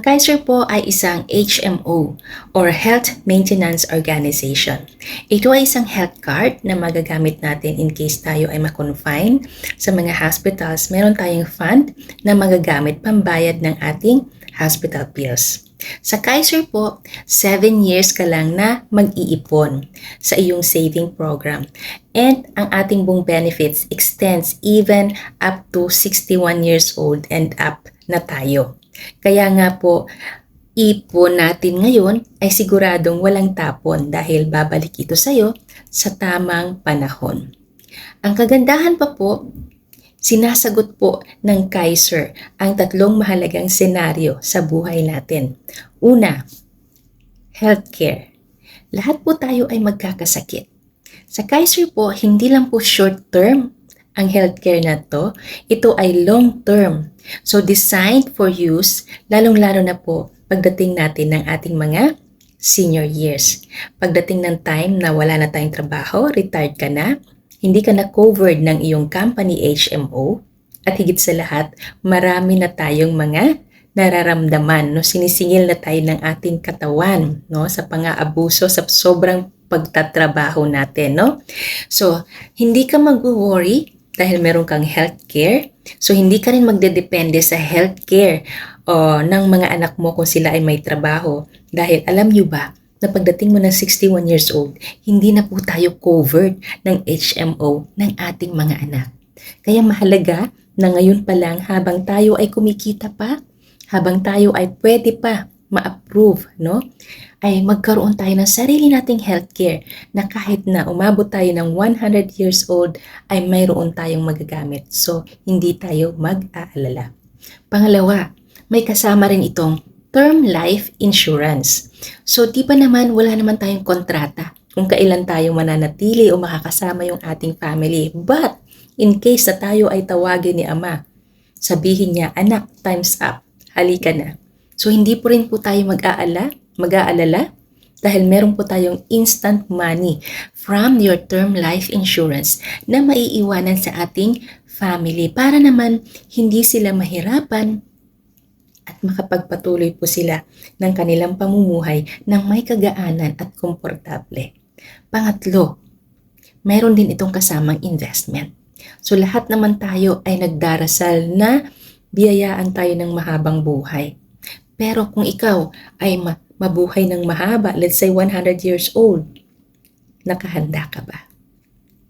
Kaiser po ay isang HMO or Health Maintenance Organization. Ito ay isang health card na magagamit natin in case tayo ay ma-confine sa mga hospitals. Meron tayong fund na magagamit pambayad ng ating hospital bills. Sa Kaiser po, 7 years ka lang na mag-iipon sa iyong saving program. And ang ating buong benefits extends even up to 61 years old and up na tayo. Kaya nga po, ipon natin ngayon ay siguradong walang tapon dahil babalik ito sa'yo sa tamang panahon. Ang kagandahan pa po, sinasagot po ng Kaiser ang 3 mahalagang senaryo sa buhay natin. Una, healthcare. Lahat po tayo ay magkakasakit. Sa Kaiser po, hindi lang po short term ang healthcare na to, ito ay long term. So designed for use, lalong-lalo na po pagdating natin ng ating mga senior years. Pagdating ng time na wala na tayong trabaho, retired ka na, hindi ka na covered ng iyong company HMO, at higit sa lahat, marami na tayong mga nararamdaman, no? Sinisingil na tayo ng ating katawan, no? Sa pang-aabuso, sa sobrang pagtatrabaho natin, no? So, hindi ka mag-worry dahil meron kang healthcare. So, hindi ka rin magdedepende sa healthcare ng mga anak mo kung sila ay may trabaho. Dahil alam nyo ba, na pagdating mo ng 61 years old, hindi na po tayo covered ng HMO ng ating mga anak. Kaya mahalaga na ngayon pa lang habang tayo ay kumikita pa, habang tayo ay pwede pa ma-approve, no? Ay magkaroon tayo ng sarili nating healthcare na kahit na umabot tayo ng 100 years old ay mayroon tayong magagamit. So, hindi tayo mag-aalala. Pangalawa, may kasama rin itong term life insurance. So, di pa naman, wala naman tayong kontrata kung kailan tayo mananatili o makakasama yung ating family. But, in case na tayo ay tawagin ni Ama, sabihin niya, anak, time's up, halika na. So, hindi po rin po tayo mag-aalala dahil meron po tayong instant money from your term life insurance na maiiwanan sa ating family para naman hindi sila mahirapan at makapagpatuloy po sila ng kanilang pamumuhay ng may kagaanan at komportable. Pangatlo, meron din itong kasamang investment. So lahat naman tayo ay nagdarasal na biyayaan tayo ng mahabang buhay. Pero kung ikaw ay mabuhay ng mahaba, let's say 100 years old, nakahanda ka ba?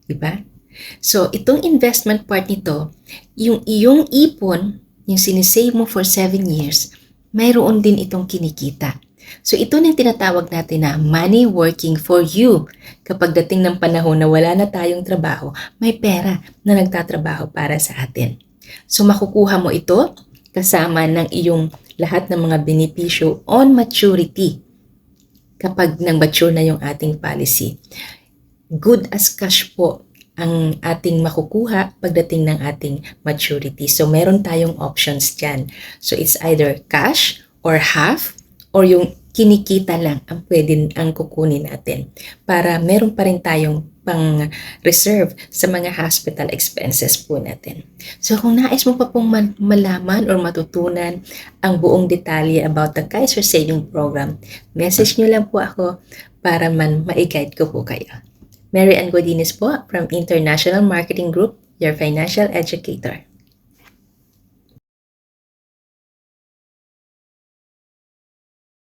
Diba? So, itong investment part nito, yung iyong ipon, yung sinisave mo for 7 years, mayroon din itong kinikita. So, ito na yung tinatawag natin na money working for you. Kapag dating ng panahon na wala na tayong trabaho, may pera na nagtatrabaho para sa atin. So, makukuha mo ito kasama ng iyong lahat ng mga benepisyo on maturity kapag nang-mature na yung ating policy. Good as cash po ang ating makukuha pagdating ng ating maturity. So, meron tayong options dyan. So, it's either cash or half or yung kinikita lang ang pwede ang kukunin natin para meron pa rin tayong pang-reserve sa mga hospital expenses po natin. So, kung nais mo pa pong malaman or matutunan ang buong detalye about the Kaiser Saving Program, message nyo lang po ako para ma-guide ko po kayo. Mary Ann Godinez po from International Marketing Group, your financial educator.